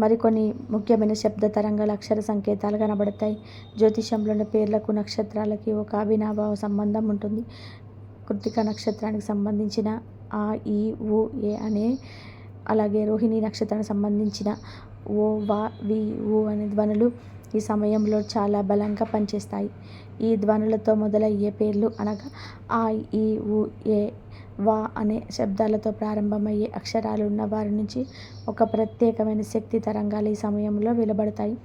మరికొన్ని ముఖ్యమైన శబ్ద తరంగాల అక్షర సంకేతాలు కనబడతాయి. జ్యోతిషంలోని పేర్లకు నక్షత్రాలకి ఒక అవినాభావ సంబంధం ఉంటుంది. కృత్తిక నక్షత్రానికి సంబంధించిన ఆ, ఈ, ఊ, ఏ అనే, అలాగే రోహిణి నక్షత్రానికి సంబంధించిన ఓ, వా, వి, ఊ అనే ధ్వనులు ఈ సమయంలో చాలా బలంగా పనిచేస్తాయి. ఈ ధ్వనులతో మొదలయ్యే పేర్లు అనగా ఆ, ఈ, ఊ, ఏ, వా అనే శబ్దాలతో ప్రారంభమయ్యే అక్షరాలు ఉన్న వారి నుంచి ఒక ప్రత్యేకమైన శక్తి తరంగాలు ఈ సమయంలో వెలువడతాయి.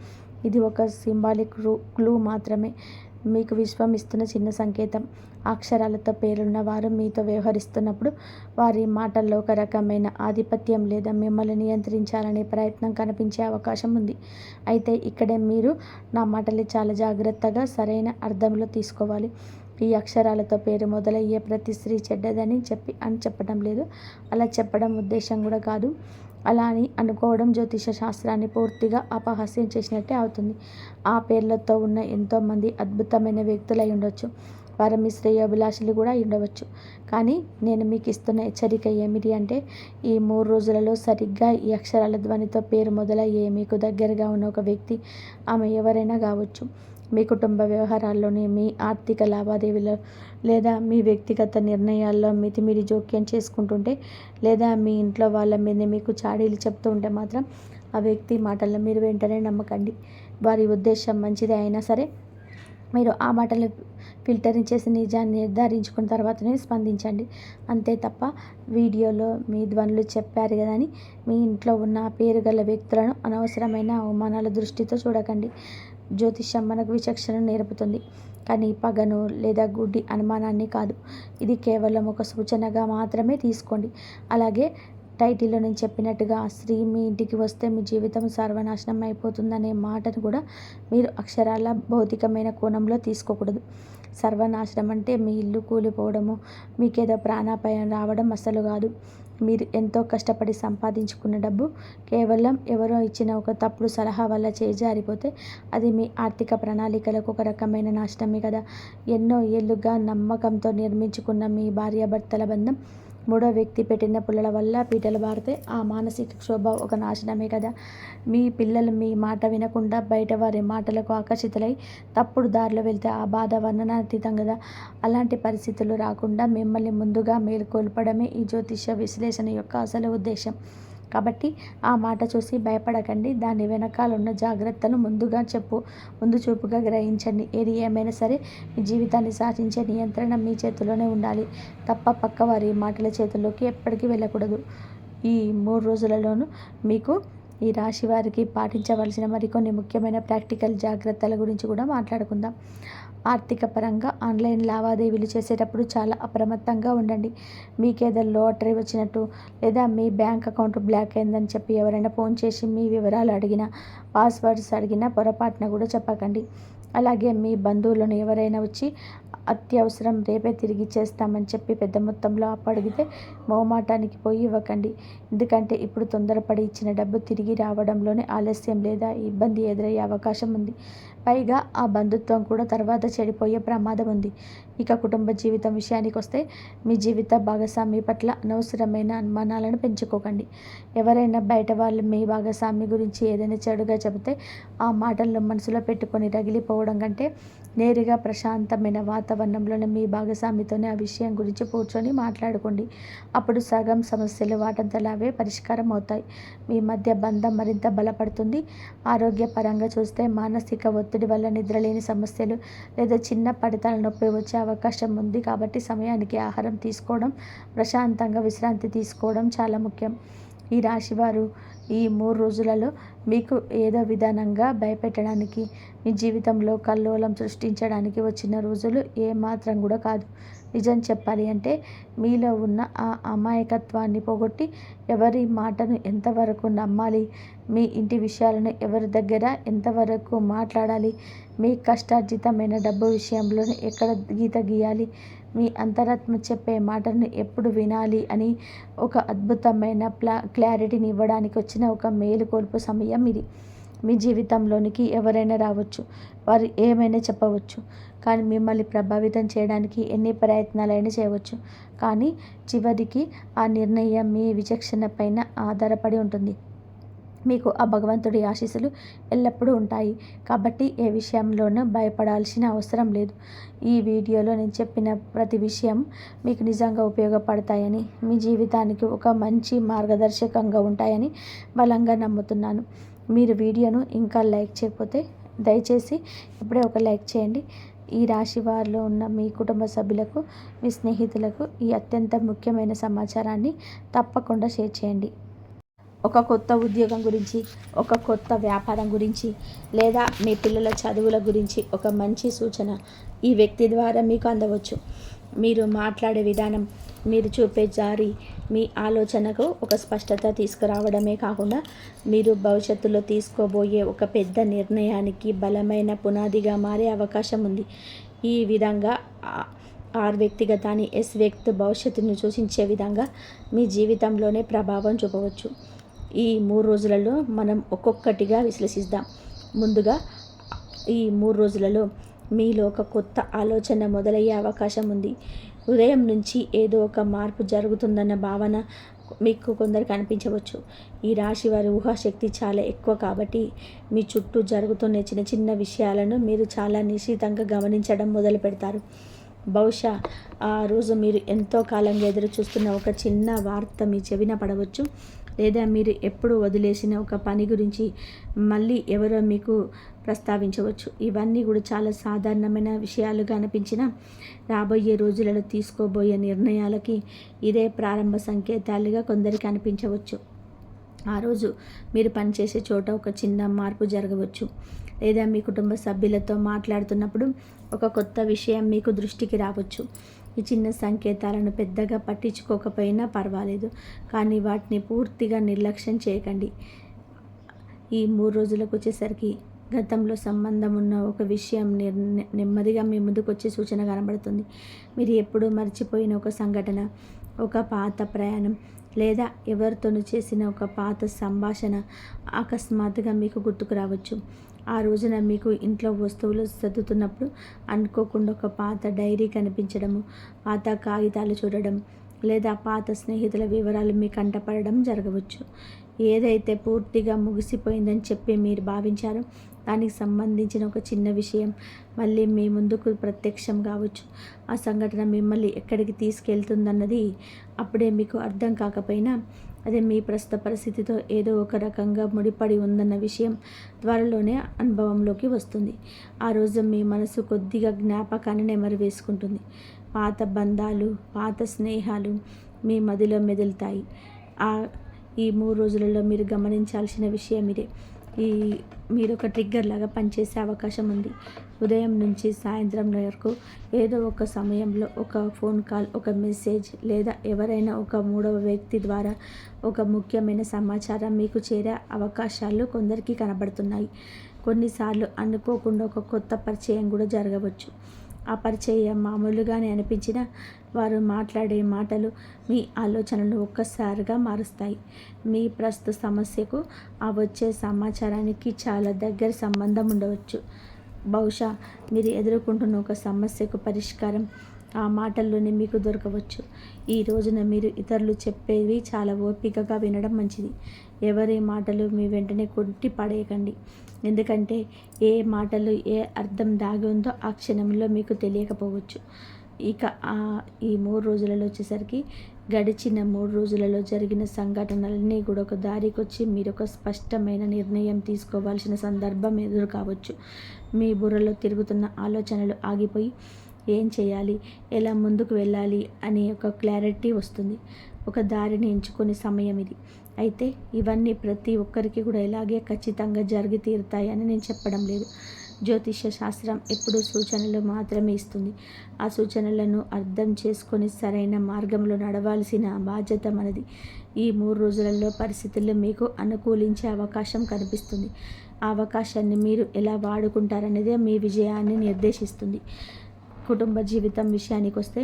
ఇది ఒక సింబాలిక్ క్లూ మాత్రమే, మీకు విశ్వం ఇస్తున్న చిన్న సంకేతం. అక్షరాలతో పేరున్న వారు మీతో వ్యవహరిస్తున్నప్పుడు వారి మాటల్లో ఒక రకమైన ఆధిపత్యం లేదా మిమ్మల్ని నియంత్రించాలనే ప్రయత్నం కనిపించే అవకాశం ఉంది. అయితే ఇక్కడే మీరు నా మాటలు చాలా జాగ్రత్తగా సరైన అర్థంలో తీసుకోవాలి. ఈ అక్షరాలతో పేరు మొదలయ్యే ప్రతి స్త్రీ చెడ్డదని చెప్పడం లేదు, అలా చెప్పడం ఉద్దేశం కూడా కాదు. అలా అని అనుకోవడం జ్యోతిష శాస్త్రాన్ని పూర్తిగా అపహాస్యం చేసినట్టే అవుతుంది. ఆ పేర్లతో ఉన్న ఎంతోమంది అద్భుతమైన వ్యక్తులు అయి ఉండొచ్చు, వారు మీ శ్రేయోభిలాషులు కూడా అయి ఉండవచ్చు. కానీ నేను మీకు ఇస్తున్న హెచ్చరిక ఏమిటి అంటే, ఈ 3 రోజులలో సరిగ్గా ఈ అక్షరాల ధ్వనితో పేరు మొదలయ్యే మీకు దగ్గరగా ఉన్న ఒక వ్యక్తి, ఆమె ఎవరైనా కావచ్చు, మీ కుటుంబ వ్యవహారాల్లోని, మీ ఆర్థిక లావాదేవీలో లేదా మీ వ్యక్తిగత నిర్ణయాల్లో మితిమీరి జోక్యం చేసుకుంటుంటే, లేదా మీ ఇంట్లో వాళ్ళ మీద మీకు చాడీలు చెప్తూ ఉంటే మాత్రం ఆ వ్యక్తి మాటలను మీరు వెంటనే నమ్మకండి. వారి ఉద్దేశం మంచిదే అయినా సరే మీరు ఆ మాటలు ఫిల్టరింగ్ చేసి నిజాన్ని నిర్ధారించుకున్న తర్వాతనే స్పందించండి. అంతే తప్ప వీడియోలో మీ ధ్వనులు చెప్పారు కదా అని మీ ఇంట్లో ఉన్న పేరు గల వ్యక్తులను అనవసరమైన అవమానాల దృష్టితో చూడకండి. జ్యోతిష్యం మనకు విచక్షణ నేర్పుతుంది, కానీ పగను లేదా గుడ్డి అనుమానాన్ని కాదు. ఇది కేవలం ఒక సూచనగా మాత్రమే తీసుకోండి. అలాగే టైటిల్లో నేను చెప్పినట్టుగా ఆ స్త్రీ మీ ఇంటికి వస్తే మీ జీవితం సర్వనాశనం అయిపోతుందనే మాటను కూడా మీరు అక్షరాల భౌతికమైన కోణంలో తీసుకోకూడదు. సర్వనాశనం అంటే మీ ఇల్లు కూలిపోవడము, మీకేదో ప్రాణాపాయం రావడం అస్సలు కాదు. మీరు ఎంతో కష్టపడి సంపాదించుకున్న డబ్బు కేవలం ఎవరో ఇచ్చిన ఒక తప్పుడు సలహా వల్ల చేజారిపోతే అది మీ ఆర్థిక ప్రణాళికలకు ఒక రకమైన నాశనమే కదా. ఎన్నో ఏళ్ళుగా నమ్మకంతో నిర్మించుకున్న మీ భార్యాభర్తల బంధం మూడో వ్యక్తి పెట్టిన పుల్లల వల్ల పీటలు బారితే ఆ మానసిక క్షోభ ఒక నాశనమే కదా. మీ పిల్లలు మీ మాట వినకుండా బయట వారి మాటలకు ఆకర్షితులై తప్పుడు దారిలో వెళ్తే ఆ బాధ వర్ణనాతీతం కదా. అలాంటి పరిస్థితులు రాకుండా మిమ్మల్ని ముందుగా మేల్కొల్పడమే ఈ జ్యోతిష విశ్లేషణ యొక్క అసలు ఉద్దేశం. కాబట్టి ఆ మాట చూసి భయపడకండి, దాని వెనకాల ఉన్న జాగ్రత్తను ముందు చూపుగా గ్రహించండి. ఏది ఏమైనా సరే మీ జీవితాన్ని శాసించే నియంత్రణ మీ చేతిలోనే ఉండాలి తప్ప పక్క వారి మాటల చేతుల్లోకి ఎప్పటికీ వెళ్ళకూడదు. ఈ 3 రోజులలోనూ మీకు ఈ రాశి వారికి పాటించవలసిన మరికొన్ని ముఖ్యమైన ప్రాక్టికల్ జాగ్రత్తల గురించి కూడా మాట్లాడుకుందాం. ఆర్థిక పరంగా ఆన్లైన్ లావాదేవీలు చేసేటప్పుడు చాలా అప్రమత్తంగా ఉండండి. మీకేదో లాటరీ వచ్చినట్టు లేదా మీ బ్యాంక్ అకౌంట్ బ్లాక్ అయిందని చెప్పి ఎవరైనా ఫోన్ చేసి మీ వివరాలు అడిగినా, పాస్వర్డ్స్ అడిగినా పొరపాటున కూడా చెప్పకండి. అలాగే మీ బంధువులను ఎవరైనా వచ్చి అత్యవసరం రేపే తిరిగి ఇచ్చేస్తామని చెప్పి పెద్ద మొత్తంలో అప్పు అడిగితే మొహమాటానికి పోయి ఇవ్వకండి. ఎందుకంటే ఇప్పుడు తొందరపడి ఇచ్చిన డబ్బు తిరిగి రావడంలోనే ఆలస్యం లేదా ఇబ్బంది ఎదురయ్యే అవకాశం ఉంది. పైగా ఆ బంధుత్వం కూడా తర్వాత చెడిపోయే ప్రమాదం ఉంది. ఇక కుటుంబ జీవితం విషయానికి వస్తే మీ జీవిత భాగస్వామి పట్ల అనవసరమైన అనుమానాలను పెంచుకోకండి. ఎవరైనా బయట వాళ్ళు మీ భాగస్వామి గురించి ఏదైనా చెడుగా చెబితే ఆ మాటలను మనసులో పెట్టుకొని రగిలిపోవడం కంటే నేరుగా ప్రశాంతమైన వాతావరణంలోనే మీ భాగస్వామితోనే ఆ విషయం గురించి కూర్చొని మాట్లాడుకోండి. అప్పుడు సగం సమస్యలు వాటంతలావే పరిష్కారం అవుతాయి. మీ మధ్య బంధం మరింత బలపడుతుంది. ఆరోగ్యపరంగా చూస్తే మానసిక ఒత్తిడి వల్ల నిద్రలేని సమస్యలు లేదా చిన్న పడితల నొప్పి వచ్చే అవకాశం ఉంది. కాబట్టి సమయానికి ఆహారం తీసుకోవడం, ప్రశాంతంగా విశ్రాంతి తీసుకోవడం చాలా ముఖ్యం. ఈ రాశివారు ఈ 3 రోజులలో మీకు ఏదో విధానంగా భయపెట్టడానికి, మీ జీవితంలో కల్లోలం సృష్టించడానికి వచ్చిన రోజులు ఏమాత్రం కూడా కాదు. నిజం చెప్పాలి అంటే మీలో ఉన్న ఆ అమాయకత్వాన్ని పోగొట్టి ఎవరి మాటను ఎంతవరకు నమ్మాలి, మీ ఇంటి విషయాలను ఎవరి దగ్గర ఎంతవరకు మాట్లాడాలి, మీ కష్టార్జితమైన డబ్బు విషయంలో ఎక్కడ గీత గీయాలి, మీ అంతరాత్మ చెప్పే మాటలను ఎప్పుడు వినాలి అని ఒక అద్భుతమైన క్లారిటీని ఇవ్వడానికి వచ్చిన ఒక మేలుకొల్పు సమయం ఇది. మీ జీవితంలోనికి ఎవరైనా రావచ్చు, వారు ఏమైనా చెప్పవచ్చు, కానీ మిమ్మల్ని ప్రభావితం చేయడానికి ఎన్ని ప్రయత్నాలైనా చేయవచ్చు. కానీ చివరికి ఆ నిర్ణయం మీ విచక్షణ పైన ఆధారపడి ఉంటుంది. మీకు ఆ భగవంతుడి ఆశీస్సులు ఎల్లప్పుడూ ఉంటాయి. కాబట్టి ఏ విషయంలోనూ భయపడాల్సిన అవసరం లేదు. ఈ వీడియోలో నేను చెప్పిన ప్రతి విషయం మీకు నిజంగా ఉపయోగపడతాయని, మీ జీవితానికి ఒక మంచి మార్గదర్శకంగా ఉంటాయని బలంగా నమ్ముతున్నాను. మీరు వీడియోను ఇంకా లైక్ చేయకపోతే దయచేసి ఇప్పుడే ఒక లైక్ చేయండి. ఈ రాశి వారిలో ఉన్న మీ కుటుంబ సభ్యులకు, మీ స్నేహితులకు ఈ అత్యంత ముఖ్యమైన సమాచారాన్ని తప్పకుండా షేర్ చేయండి. ఒక కొత్త ఉద్యోగం గురించి, ఒక కొత్త వ్యాపారం గురించి, లేదా మీ పిల్లల చదువుల గురించి ఒక మంచి సూచన ఈ వ్యక్తి ద్వారా మీకు అందవచ్చు. మీరు మాట్లాడే విధానం, మీరు చూపే జారి మీ ఆలోచనకు ఒక స్పష్టత తీసుకురావడమే కాకుండా మీరు భవిష్యత్తులో తీసుకోబోయే ఒక పెద్ద నిర్ణయానికి బలమైన పునాదిగా మారే అవకాశం ఉంది. ఈ విధంగా ఆర్ వ్యక్తిగతాన్ని ఎస్ వ్యక్తి భవిష్యత్తును సూచించే విధంగా మీ జీవితంలోనే ప్రభావం చూపవచ్చు. ఈ 3 రోజులలో మనం ఒక్కొక్కటిగా విశ్లేషిద్దాం. ముందుగా ఈ 3 రోజులలో మీలో ఒక కొత్త ఆలోచన మొదలయ్యే అవకాశం ఉంది. ఉదయం నుంచి ఏదో ఒక మార్పు జరుగుతుందన్న భావన మీకు కొందరికి అనిపించవచ్చు. ఈ రాశి వారి ఊహాశక్తి చాలా ఎక్కువ కాబట్టి మీ చుట్టూ జరుగుతున్న చిన్న చిన్న విషయాలను మీరు చాలా నిశితంగా గమనించడం మొదలు పెడతారు. బహుశా ఆ రోజు మీరు ఎంతో కాలంగా ఎదురు చూస్తున్న ఒక చిన్న వార్త మీ చెవిన పడవచ్చు, లేదా మీరు ఎప్పుడు వదిలేసిన ఒక పని గురించి మళ్ళీ ఎవరో మీకు ప్రస్తావించవచ్చు. ఇవన్నీ కూడా చాలా సాధారణమైన విషయాలుగా అనిపించిన రాబోయే రోజులలో తీసుకోబోయే నిర్ణయాలకి ఇదే ప్రారంభ సంకేతాలుగా కొందరికి అనిపించవచ్చు. ఆ రోజు మీరు పనిచేసే చోట ఒక చిన్న మార్పు జరగవచ్చు, లేదా మీ కుటుంబ సభ్యులతో మాట్లాడుతున్నప్పుడు ఒక కొత్త విషయం మీకు దృష్టికి రావచ్చు. ఈ చిన్న సంకేతాలను పెద్దగా పట్టించుకోకపోయినా పర్వాలేదు, కానీ వాటిని పూర్తిగా నిర్లక్ష్యం చేయకండి. ఈ 3 రోజులకు వచ్చేసరికి గతంలో సంబంధం ఉన్న ఒక విషయం నెమ్మదిగా మీ ముందుకు వచ్చే సూచన కనబడుతుంది. మీరు ఎప్పుడూ మర్చిపోయిన ఒక సంఘటన, ఒక పాత ప్రయాణం, లేదా ఎవరితోనూ చేసిన ఒక పాత సంభాషణ అకస్మాత్తుగా మీకు గుర్తుకు రావచ్చు. ఆ రోజున మీకు ఇంట్లో వస్తువులు సర్దుతున్నప్పుడు అనుకోకుండా ఒక పాత డైరీ కనిపించడము, పాత కాగితాలు చూడడం, లేదా పాత స్నేహితుల వివరాలు మీ కంటపడడం జరగవచ్చు. ఏదైతే పూర్తిగా ముగిసిపోయిందని చెప్పి మీరు భావించారో దానికి సంబంధించిన ఒక చిన్న విషయం మళ్ళీ మీ ముందుకు ప్రత్యక్షం కావచ్చు. ఆ సంఘటన మిమ్మల్ని ఎక్కడికి తీసుకెళ్తుందన్నది అప్పుడే మీకు అర్థం కాకపోయినా అది మీ ప్రస్తుత పరిస్థితితో ఏదో ఒక రకంగా ముడిపడి ఉందన్న విషయం త్వరలోనే అనుభవంలోకి వస్తుంది. ఆ రోజు మీ మనసు కొద్దిగా జ్ఞాపకాన్ని నెమరు వేసుకుంటుంది. పాత బంధాలు, పాత స్నేహాలు మీ మదిలో మెదులుతాయి. ఈ 3 రోజులలో మీరు గమనించాల్సిన విషయం ఇదే. మీరు ఒక ట్రిగ్గర్ లాగా పనిచేసే అవకాశం ఉంది. ఉదయం నుంచి సాయంత్రం వరకు ఏదో ఒక సమయంలో ఒక ఫోన్ కాల్, ఒక మెసేజ్, లేదా ఎవరైనా ఒక 3వ వ్యక్తి ద్వారా ఒక ముఖ్యమైన సమాచారం మీకు చేరే అవకాశాలు కొందరికి కనబడుతున్నాయి. కొన్నిసార్లు అనుకోకుండా ఒక కొత్త పరిచయం కూడా జరగవచ్చు. ఆ పరిచయం మామూలుగానే అనిపించినా వారు మాట్లాడే మాటలు మీ ఆలోచనలు ఒక్కసారిగా మారుస్తాయి. మీ ప్రస్తుత సమస్యకు ఆ వచ్చే సమాచారానికి చాలా దగ్గర సంబంధం ఉండవచ్చు. బహుశా మీరు ఎదుర్కొంటున్న ఒక సమస్యకు పరిష్కారం ఆ మాటల్లోనే మీకు దొరకవచ్చు. ఈ రోజున మీరు ఇతరులు చెప్పేవి చాలా ఓపికగా వినడం మంచిది. ఎవరి మాటలు మీ వెంటనే కొట్టి పడేయకండి. ఎందుకంటే ఏ మాటలు ఏ అర్థం దాగి ఉందో ఆ క్షణంలో మీకు తెలియకపోవచ్చు. ఇక ఈ 3 రోజులలో వచ్చేసరికి గడిచిన 3 రోజులలో జరిగిన సంఘటనలన్నీ కూడా ఒక దారికొచ్చి మీరు ఒక స్పష్టమైన నిర్ణయం తీసుకోవాల్సిన సందర్భం ఎదురు కావచ్చు. మీ బుర్రలో తిరుగుతున్న ఆలోచనలు ఆగిపోయి ఏం చేయాలి, ఎలా ముందుకు వెళ్ళాలి అనే ఒక క్లారిటీ వస్తుంది. ఒక దారిని ఎంచుకునే సమయం ఇది. అయితే ఇవన్నీ ప్రతి ఒక్కరికి కూడా ఇలాగే ఖచ్చితంగా జరిగి తీరుతాయని నేను చెప్పడం లేదు. జ్యోతిష్య శాస్త్రం ఎప్పుడూ సూచనలు మాత్రమే ఇస్తుంది. ఆ సూచనలను అర్థం చేసుకొని సరైన మార్గంలో నడవాల్సిన బాధ్యత మనది. ఈ 3 రోజులలో పరిస్థితులు మీకు అనుకూలించే అవకాశం కనిపిస్తుంది. ఆ అవకాశాన్ని మీరు ఎలా వాడుకుంటారనేదే మీ విజయాన్ని నిర్దేశిస్తుంది. కుటుంబ జీవితం విషయానికి వస్తే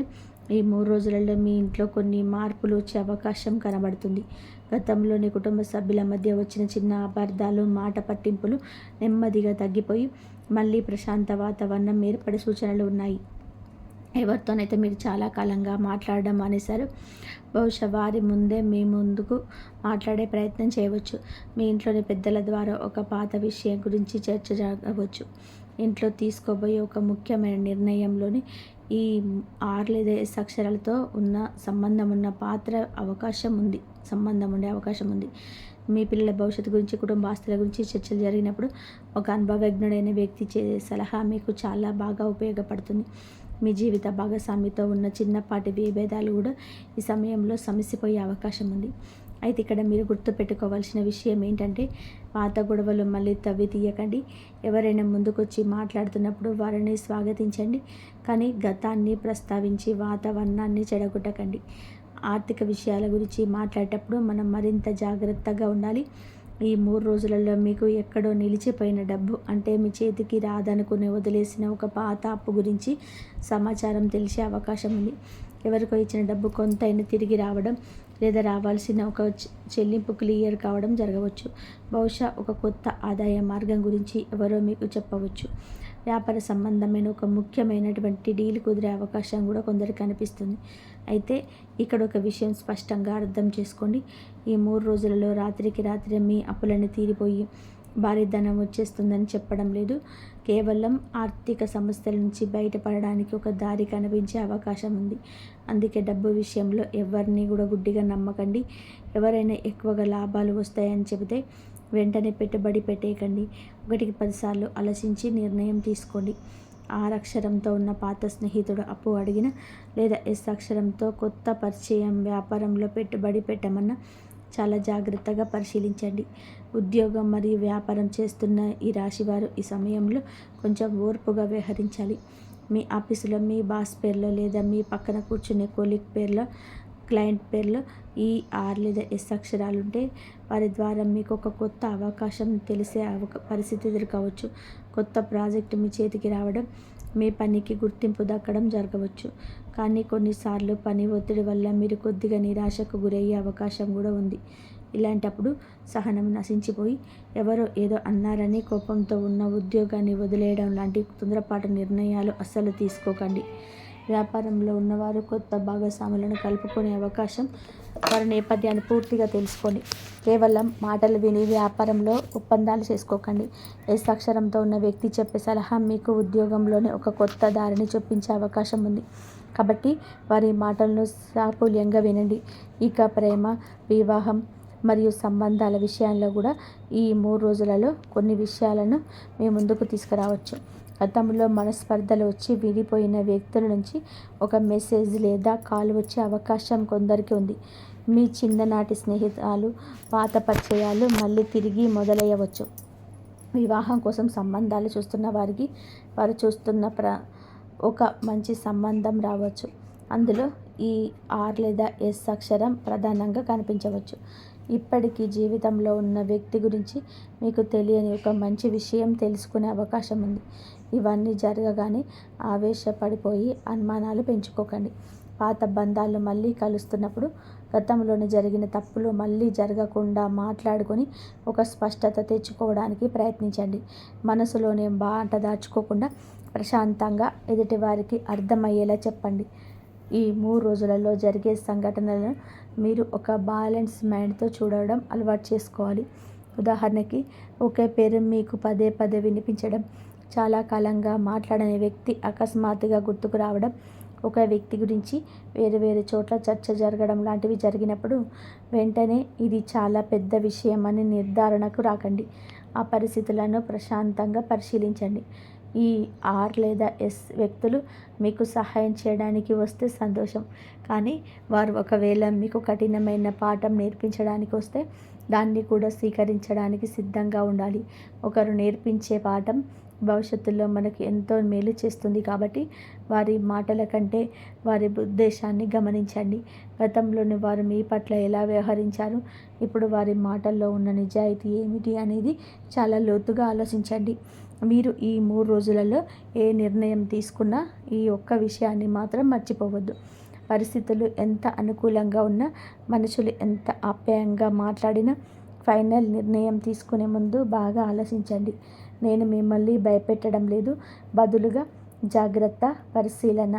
ఈ 3 రోజులలో మీ ఇంట్లో కొన్ని మార్పులు వచ్చే అవకాశం కనబడుతుంది. గతంలోని కుటుంబ సభ్యుల మధ్య వచ్చిన చిన్న అపార్థాలు, మాట పట్టింపులు నెమ్మదిగా తగ్గిపోయి మళ్ళీ ప్రశాంత వాతావరణం ఏర్పడే సూచనలు ఉన్నాయి. ఎవరితోనైతే మీరు చాలా కాలంగా మాట్లాడడం మానేశారు, బహుశా వారి ముందే మీ ముందుకు మాట్లాడే ప్రయత్నం చేయవచ్చు. మీ ఇంట్లోని పెద్దల ద్వారా ఒక పాత విషయం గురించి చర్చ జరగవచ్చు. ఇంట్లో తీసుకోబోయే ఒక ముఖ్యమైన నిర్ణయంలోని ఈ 6 లేదా S అక్షరాలతో ఉన్న సంబంధం ఉండే అవకాశం ఉంది. మీ పిల్లల భవిష్యత్తు గురించి, కుటుంబ ఆస్తుల గురించి చర్చలు జరిగినప్పుడు ఒక అనుభవజ్ఞుడైన వ్యక్తి ఇచ్చే సలహా మీకు చాలా బాగా ఉపయోగపడుతుంది. మీ జీవిత భాగస్వామితో ఉన్న చిన్నపాటి విభేదాలు కూడా ఈ సమయంలో సమసిపోయే అవకాశం ఉంది. అయితే ఇక్కడ మీరు గుర్తుపెట్టుకోవాల్సిన విషయం ఏంటంటే, పాత గొడవలు మళ్ళీ తవ్వి తీయకండి. ఎవరైనా ముందుకొచ్చి మాట్లాడుతున్నప్పుడు వారిని స్వాగతించండి, కానీ గతాన్ని ప్రస్తావించి వాతావరణాన్ని చెడగొట్టకండి. ఆర్థిక విషయాల గురించి మాట్లాడేటప్పుడు మనం మరింత జాగ్రత్తగా ఉండాలి. ఈ 3 రోజులలో మీకు ఎక్కడో నిలిచిపోయిన డబ్బు, అంటే మీ చేతికి రాదనుకుని వదిలేసిన ఒక పాత అప్పు గురించి సమాచారం తెలిసే అవకాశం ఉంది. ఎవరికో ఇచ్చిన డబ్బు కొంతైనా తిరిగి రావడం, లేదా రావాల్సిన ఒక చెల్లింపు క్లియర్ కావడం జరగవచ్చు. బహుశా ఒక కొత్త ఆదాయ మార్గం గురించి ఎవరో మీకు చెప్పవచ్చు. వ్యాపార సంబంధమైన ఒక ముఖ్యమైనటువంటి డీల్ కుదిరే అవకాశం కూడా కొందరికి కనిపిస్తుంది. అయితే ఇక్కడ ఒక విషయం స్పష్టంగా అర్థం చేసుకోండి. ఈ 3 రోజులలో రాత్రికి రాత్రి మీ అప్పులను తీరిపోయి భారీ ధనం వచ్చేస్తుందని చెప్పడం లేదు. కేవలం ఆర్థిక సమస్యల నుంచి బయటపడడానికి ఒక దారి కనిపించే అవకాశం ఉంది. అందుకే డబ్బు విషయంలో ఎవరిని కూడా గుడ్డిగా నమ్మకండి. ఎవరైనా ఎక్కువగా లాభాలు వస్తాయని చెబితే వెంటనే పెట్టుబడి పెట్టేయకండి. 1కి 10 సార్లు ఆలోచించి నిర్ణయం తీసుకోండి. R అక్షరంతో ఉన్న పాత స్నేహితుడు అప్పు అడిగిన, లేదా S అక్షరంతో కొత్త పరిచయం వ్యాపారంలో పెట్టుబడి పెట్టమన్నా చాలా జాగ్రత్తగా పరిశీలించండి. ఉద్యోగం మరియు వ్యాపారం చేస్తున్న ఈ రాశివారు ఈ సమయంలో కొంచెం ఓర్పుగా వ్యవహరించాలి. మీ ఆఫీసులో మీ బాస్ పేరులో, లేదా మీ పక్కన కూర్చునే కొలీగ్ పేరులో, క్లయింట్ పేరులో ఈ R లేదా S అక్షరాలు ఉంటే వారి ద్వారా మీకు ఒక కొత్త అవకాశం తెలిసే పరిస్థితి ఎదుర్కోవచ్చు. కొత్త ప్రాజెక్టు మీ చేతికి రావడం, మీ పనికి గుర్తింపు దక్కడం జరగవచ్చు. కానీ కొన్నిసార్లు పని ఒత్తిడి వల్ల మీరు కొద్దిగా నిరాశకు గురయ్యే అవకాశం కూడా ఉంది. ఇలాంటప్పుడు సహనం నశించిపోయి ఎవరో ఏదో అన్నారని కోపంతో ఉన్న ఉద్యోగాన్ని వదిలేయడం లాంటి తొందరపాటు నిర్ణయాలు అస్సలు తీసుకోకండి. వ్యాపారంలో ఉన్నవారు కొత్త భాగస్వాములను కలుపుకునే అవకాశం, వారి నేపథ్యాన్ని పూర్తిగా తెలుసుకోండి. కేవలం మాటలు విని వ్యాపారంలో ఒప్పందాలు చేసుకోకండి. S అక్షరంతో ఉన్న వ్యక్తి చెప్పే సలహా మీకు ఉద్యోగంలోనే ఒక కొత్త దారిని చూపించే అవకాశం ఉంది. కాబట్టి వారి మాటలను సాకుల్యంగా వినండి. ఇక ప్రేమ, వివాహం మరియు సంబంధాల విషయాల్లో కూడా ఈ 3 రోజులలో కొన్ని విషయాలను మీ ముందుకు తీసుకురావచ్చు. గతంలో మనస్పర్ధలు వచ్చి విడిపోయిన వ్యక్తుల నుంచి ఒక మెసేజ్ లేదా కాల్ వచ్చే అవకాశం కొందరికి ఉంది. మీ చిన్ననాటి స్నేహితులు, పాత పరిచయాలు మళ్ళీ తిరిగి మొదలయ్యవచ్చు. వివాహం కోసం సంబంధాలు చూస్తున్న వారికి వారు చూస్తున్న ఒక మంచి సంబంధం రావచ్చు. అందులో ఈ R లేదా S అక్షరం ప్రధానంగా కనిపించవచ్చు. ఇప్పటికీ జీవితంలో ఉన్న వ్యక్తి గురించి మీకు తెలియని ఒక మంచి విషయం తెలుసుకునే అవకాశం ఉంది. ఇవన్నీ జరగగానే ఆవేశపడిపోయి అనుమానాలు పెంచుకోకండి. పాత బంధాలు మళ్ళీ కలుస్తున్నప్పుడు గతంలోనే జరిగిన తప్పులు మళ్ళీ జరగకుండా మాట్లాడుకొని ఒక స్పష్టత తెచ్చుకోవడానికి ప్రయత్నించండి. మనసులోనే బాట దాచుకోకుండా ప్రశాంతంగా ఎదుటివారికి అర్థమయ్యేలా చెప్పండి. ఈ 3 రోజులలో జరిగే సంఘటనలను మీరు ఒక బ్యాలెన్స్ మైండ్తో చూడడం అలవాటు చేసుకోవాలి. ఉదాహరణకి, ఒకే పేరు మీకు పదే పదే వినిపించడం, చాలా కాలంగా మాట్లాడని వ్యక్తి అకస్మాత్తుగా గుర్తుకు రావడం, ఒక వ్యక్తి గురించి వేరు వేరు చోట్ల చర్చ జరగడం లాంటివి జరిగినప్పుడు వెంటనే ఇది చాలా పెద్ద విషయం అని నిర్ధారణకు రాకండి. ఆ పరిస్థితులను ప్రశాంతంగా పరిశీలించండి. ఈ ఆర్ లేదా ఎస్ వ్యక్తులు మీకు సహాయం చేయడానికి వస్తే సంతోషం. కానీ వారు ఒకవేళ మీకు కఠినమైన పాఠం నేర్పించడానికి వస్తే దాన్ని కూడా స్వీకరించడానికి సిద్ధంగా ఉండాలి. ఒకరు నేర్పించే పాఠం భవిష్యత్తులో మనకు ఎంతో మేలు చేస్తుంది. కాబట్టి వారి మాటల కంటే వారి ఉద్దేశాన్ని గమనించండి. గతంలోని వారు మీ పట్ల ఎలా వ్యవహరించారు, ఇప్పుడు వారి మాటల్లో ఉన్న నిజాయితీ ఏమిటి అనేది చాలా లోతుగా ఆలోచించండి. మీరు ఈ 3 రోజులలో ఏ నిర్ణయం తీసుకున్నా ఈ ఒక్క విషయాన్ని మాత్రం మర్చిపోవద్దు. పరిస్థితులు ఎంత అనుకూలంగా ఉన్నా, మనుషులు ఎంత ఆప్యాయంగా మాట్లాడినా ఫైనల్ నిర్ణయం తీసుకునే ముందు బాగా ఆలోచించండి. నేను మిమ్మల్ని భయపెట్టడం లేదు, బదులుగా జాగ్రత్త, పరిశీలన,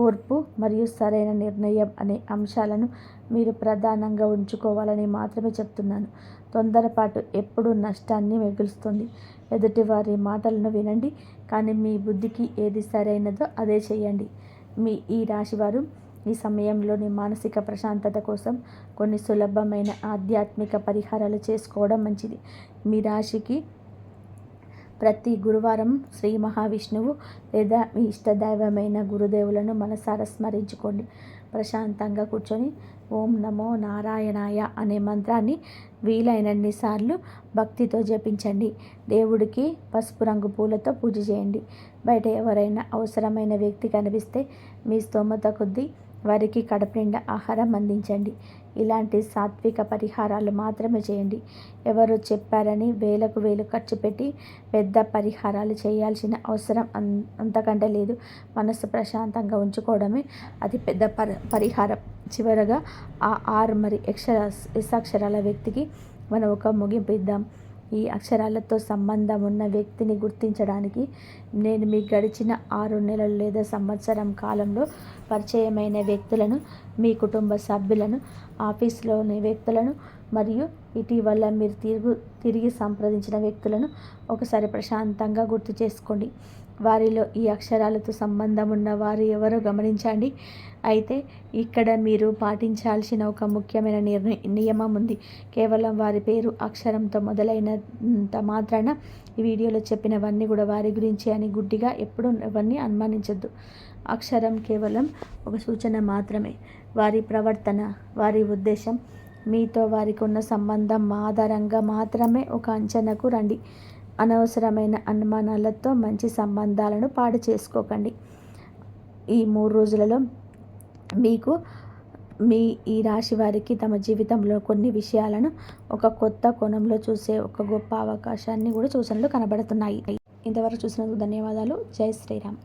ఓర్పు మరియు సరైన నిర్ణయం అనే అంశాలను మీరు ప్రధానంగా ఉంచుకోవాలని మాత్రమే చెప్తున్నాను. తొందరపాటు ఎప్పుడూ నష్టాన్ని మిగులుస్తుంది. ఎదుటివారి మాటలను వినండి, కానీ మీ బుద్ధికి ఏది సరైనదో అదే చేయండి. ఈ రాశివారు ఈ సమయంలోని మానసిక ప్రశాంతత కోసం కొన్ని సులభమైన ఆధ్యాత్మిక పరిహారాలు చేసుకోవడం మంచిది. మీ రాశికి ప్రతి గురువారం శ్రీ మహావిష్ణువు లేదా మీ ఇష్టదైవమైన గురుదేవులను మనసారా స్మరించుకోండి. ప్రశాంతంగా కూర్చొని ఓం నమో నారాయణాయ అనే మంత్రాన్ని వీలైనన్ని సార్లు భక్తితో జపించండి. దేవుడికి పసుపు రంగు పూలతో పూజ చేయండి. బయట ఎవరైనా అవసరమైన వ్యక్తి కనిపిస్తే మీ స్తోమత కొద్దీ వారికి కడుపు నిండా ఆహారం అందించండి. ఇలాంటి సాత్విక పరిహారాలు మాత్రమే చేయండి. ఎవరు చెప్పారని వేలకు వేలు ఖర్చు పెట్టి పెద్ద పరిహారాలు చేయాల్సిన అవసరం అంతకంటే లేదు. మనసు ప్రశాంతంగా ఉంచుకోవడమే అతి పెద్ద పరిహారం. చివరగా ఆ ఆర్ మరి ఎస్ అక్షరాల వ్యక్తికి మనం ఒక ముగింపు ఇద్దాం. ఈ అక్షరాలతో సంబంధం ఉన్న వ్యక్తిని గుర్తించడానికి నేను మీ గడిచిన 6 నెలలు లేదా సంవత్సరం కాలంలో పరిచయమైన వ్యక్తులను, మీ కుటుంబ సభ్యులను, ఆఫీసులోని వ్యక్తులను మరియు ఇటీవల మీరు తిరిగి సంప్రదించిన వ్యక్తులను ఒకసారి ప్రశాంతంగా గుర్తు చేసుకోండి. వారిలో ఈ అక్షరాలతో సంబంధం ఉన్న వారు ఎవరో గమనించండి. అయితే ఇక్కడ మీరు పాటించాల్సిన ఒక ముఖ్యమైన నియమం ఉంది. కేవలం వారి పేరు అక్షరంతో మొదలైనంత మాత్రాన ఈ వీడియోలో చెప్పినవన్నీ కూడా వారి గురించి అని గుడ్డిగా ఎప్పుడూ ఎవరిని అనుమానించొద్దు. అక్షరం కేవలం ఒక సూచన మాత్రమే. వారి ప్రవర్తన, వారి ఉద్దేశం, మీతో వారికి ఉన్న సంబంధం ఆధారంగా మాత్రమే ఒక అంచనాకు రండి. అనవసరమైన అనుమానాలతో మంచి సంబంధాలను పాడు చేసుకోకండి. ఈ 3 రోజులలో మీకు ఈ రాశి వారికి తమ జీవితంలో కొన్ని విషయాలను ఒక కొత్త కోణంలో చూసే ఒక గొప్ప అవకాశాన్ని కూడా సూచనలు కనబడుతున్నాయి. ఇంతవరకు చూసినందుకు ధన్యవాదాలు. జై శ్రీరామ్.